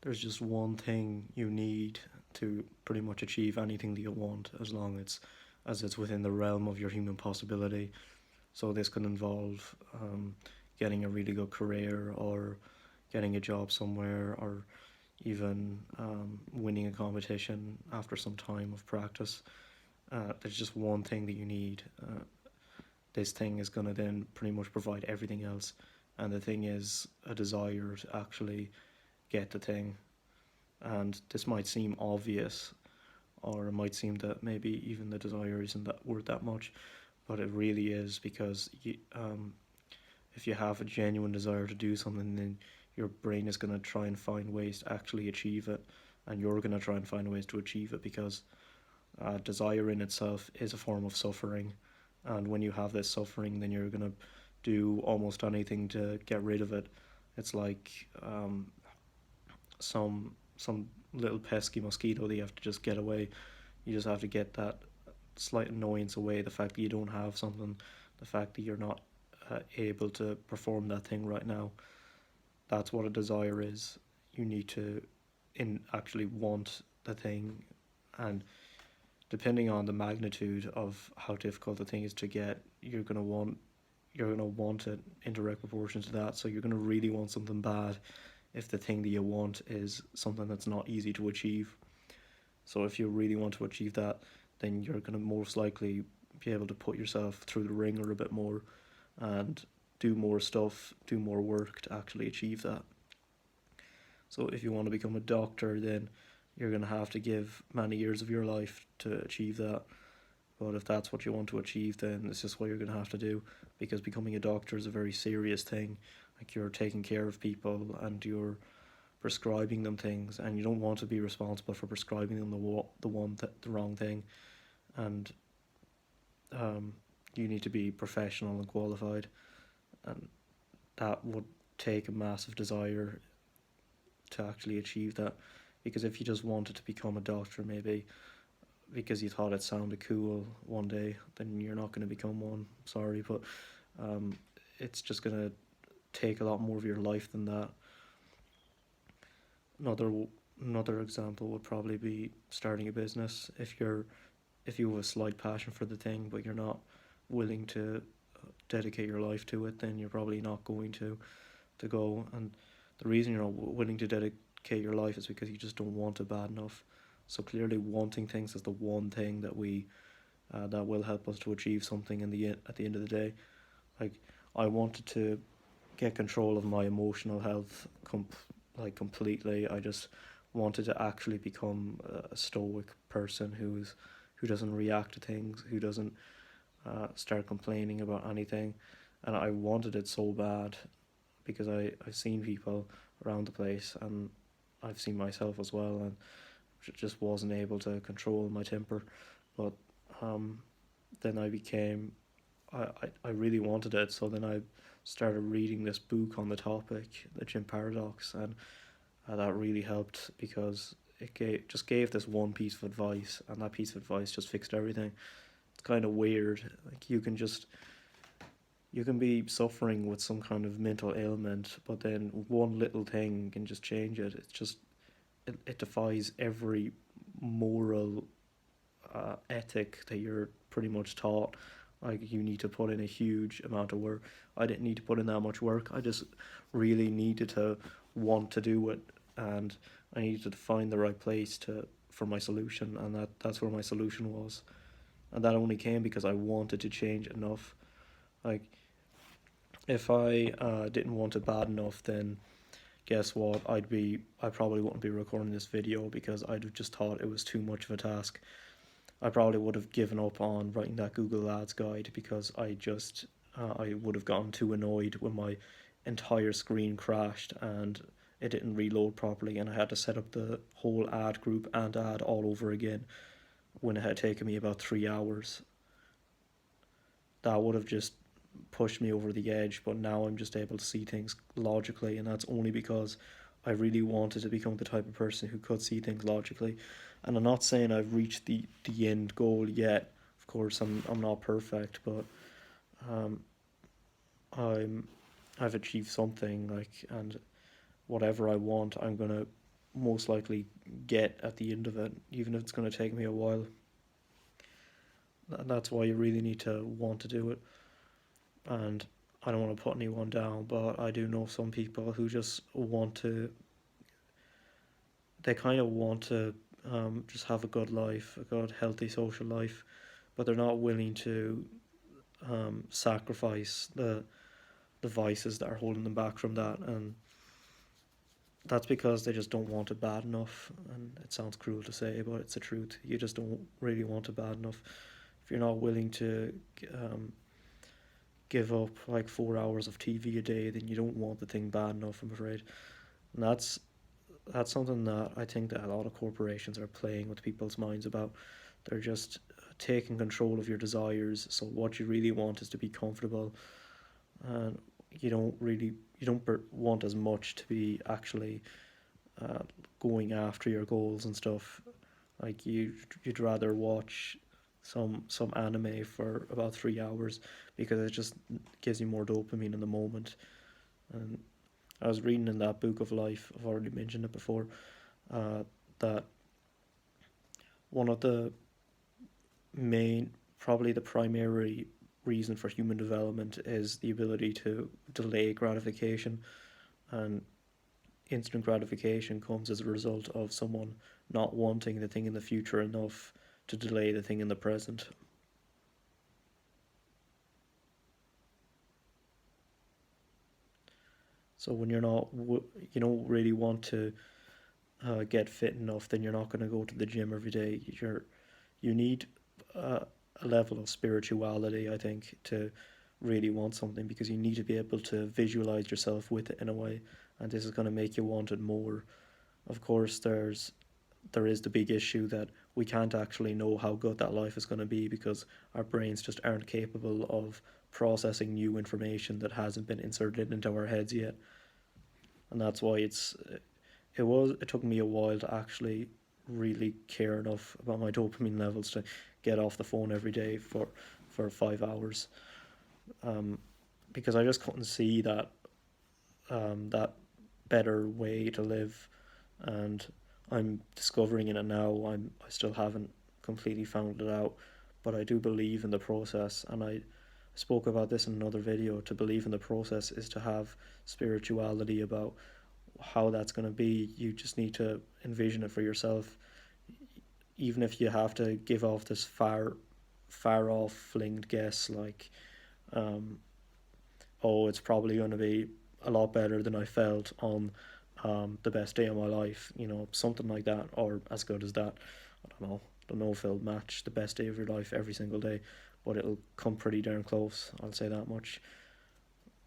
there's just one thing you need to pretty much achieve anything that you want, as it's within the realm of your human possibility. So this can involve getting a really good career, or getting a job somewhere, or even winning a competition after some time of practice. There's just one thing that you need. This thing is going to then pretty much provide everything else. And the thing is a desire to actually get the thing. And this might seem obvious, or it might seem that maybe even the desire isn't that worth that much, but it really is, because if you have a genuine desire to do something, then your brain is going to try and find ways to actually achieve it, and you're going to try and find ways to achieve it, because desire in itself is a form of suffering, and when you have this suffering, then you're going to do almost anything to get rid of it. It's like some little pesky mosquito that you have to just get away. You just have to get that slight annoyance away, the fact that you don't have something, the fact that you're not able to perform that thing right now. That's what a desire is. You need to actually want the thing, and depending on the magnitude of how difficult the thing is to get, you're gonna want it in direct proportion to that. So you're gonna really want something bad if the thing that you want is something that's not easy to achieve. So if you really want to achieve that, then you're gonna most likely be able to put yourself through the ringer a bit more, and do more stuff, do more work to actually achieve that. So if you want to become a doctor, then you're going to have to give many years of your life to achieve that. But if that's what you want to achieve, then it's just what you're going to have to do, because becoming a doctor is a very serious thing. Like, you're taking care of people and you're prescribing them things, and you don't want to be responsible for prescribing them the wrong thing. And you need to be professional and qualified, and that would take a massive desire to actually achieve that. Because if you just wanted to become a doctor, maybe because you thought it sounded cool one day, then you're not going to become one. Sorry, but it's just going to take a lot more of your life than that. Another example would probably be starting a business. If you have a slight passion for the thing, but you're not willing to dedicate your life to it, then you're probably not going to go. And the reason you're not willing to dedicate your life is because you just don't want it bad enough. So clearly, wanting things is the one thing that that will help us to achieve something at the end of the day. Like, I wanted to get control of my emotional health completely. I just wanted to actually become a stoic person who doesn't react to things, who doesn't start complaining about anything. And I wanted it so bad, because I've seen people around the place, and I've seen myself as well, and just wasn't able to control my temper. But then I really wanted it, so then I started reading this book on the topic, The Gym Paradox, and that really helped, because it gave this one piece of advice, and that piece of advice just fixed everything. It's kind of weird. Like, you can be suffering with some kind of mental ailment, but then one little thing can just change it. It defies every moral ethic that you're pretty much taught. Like, you need to put in a huge amount of work. I didn't need to put in that much work. I just really needed to want to do it, and I needed to find the right place for my solution, and that's where my solution was. And that only came because I wanted to change enough. Like, if I didn't want it bad enough, then guess what? I probably wouldn't be recording this video, because I'd have just thought it was too much of a task. I probably would have given up on writing that Google Ads guide, because I would have gotten too annoyed when my entire screen crashed and it didn't reload properly, and I had to set up the whole ad group and ad all over again, when it had taken me about 3 hours. That would have just pushed me over the edge, but now I'm just able to see things logically, and that's only because I really wanted to become the type of person who could see things logically. And I'm not saying I've reached the end goal yet. Of course, I'm not perfect, but um, I've achieved something, like, and whatever I want, I'm gonna most likely get at the end of it, even if it's going to take me a while. And that's why you really need to want to do it. And I don't want to put anyone down, but I do know some people who just want to, they kind of want to just have a good life, a good, healthy social life, but they're not willing to sacrifice the vices that are holding them back from that. And that's because they just don't want it bad enough. And it sounds cruel to say, but it's the truth. You just don't really want it bad enough. If you're not willing to give up like 4 hours of TV a day, then you don't want the thing bad enough, I'm afraid. And that's something that I think that a lot of corporations are playing with people's minds about. They're just taking control of your desires. So what you really want is to be comfortable, and you don't want as much to be actually going after your goals and stuff. Like you'd rather watch some anime for about 3 hours because it just gives you more dopamine in the moment. And I was reading in that book of life, I've already mentioned it before, that one of the main, probably the primary reason for human development is the ability to delay gratification. And instant gratification comes as a result of someone not wanting the thing in the future enough to delay the thing in the present. So when you don't really want to get fit enough, then you're not going to go to the gym every day. You need a level of spirituality, I think, to really want something, because you need to be able to visualize yourself with it in a way, and this is going to make you want it more. Of course, there is the big issue that we can't actually know how good that life is going to be because our brains just aren't capable of processing new information that hasn't been inserted into our heads yet. And that's why it took me a while to actually really care enough about my dopamine levels to get off the phone every day for 5 hours, because I just couldn't see that better way to live. And I'm discovering it now. I still haven't completely found it out, but I do believe in the process. And I spoke about this in another video. To believe in the process is to have spirituality about how that's going to be. You just need to envision it for yourself, even if you have to give off this far off flinged guess like, oh, it's probably going to be a lot better than I felt on the best day of my life, something like that, or as good as that. I don't know if it'll match the best day of your life every single day, but it'll come pretty darn close, I'll say that much.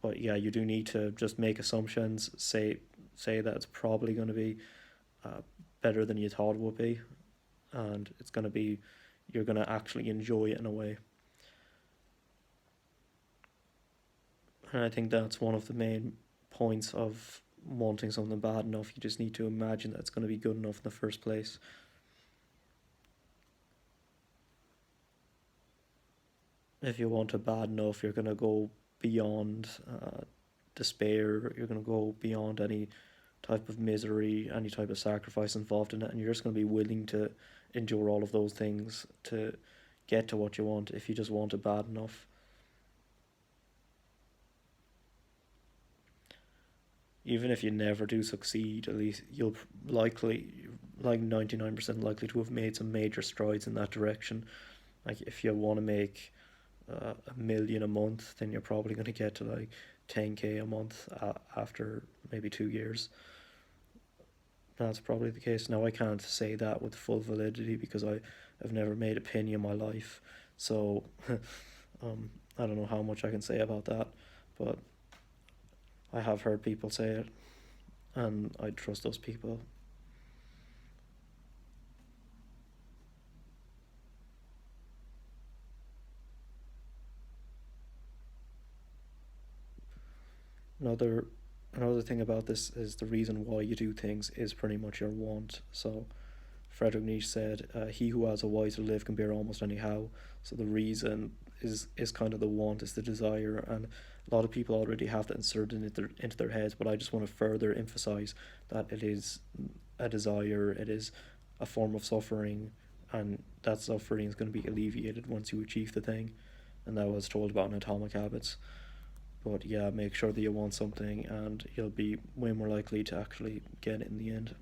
But yeah, you do need to just make assumptions, say that it's probably going to be better than you thought it would be, and you're going to actually enjoy it in a way. And I think that's one of the main points of wanting something bad enough. You just need to imagine that it's going to be good enough in the first place. If you want it bad enough, you're going to go beyond despair. You're going to go beyond any type of misery, any type of sacrifice involved in it, and you're just going to be willing to endure all of those things to get to what you want if you just want it bad enough. Even if you never do succeed, at least you'll likely, like 99% likely, to have made some major strides in that direction. Like if you want to make 1 million a month, then you're probably going to get to like 10k a month after maybe 2 years. That's probably the case. Now I can't say that with full validity because I've never made a penny in my life, so I don't know how much I can say about that, but I have heard people say it, and I trust those people. Another another thing about this is the reason why you do things is pretty much your want. So Friedrich Nietzsche said, "He who has a why to live can bear almost anyhow." So the reason is kind of the want, is the desire, and a lot of people already have that inserted into their heads. But I just want to further emphasize that it is a desire, it is a form of suffering, and that suffering is going to be alleviated once you achieve the thing. And that was told about in Atomic Habits. But yeah, make sure that you want something, and you'll be way more likely to actually get it in the end.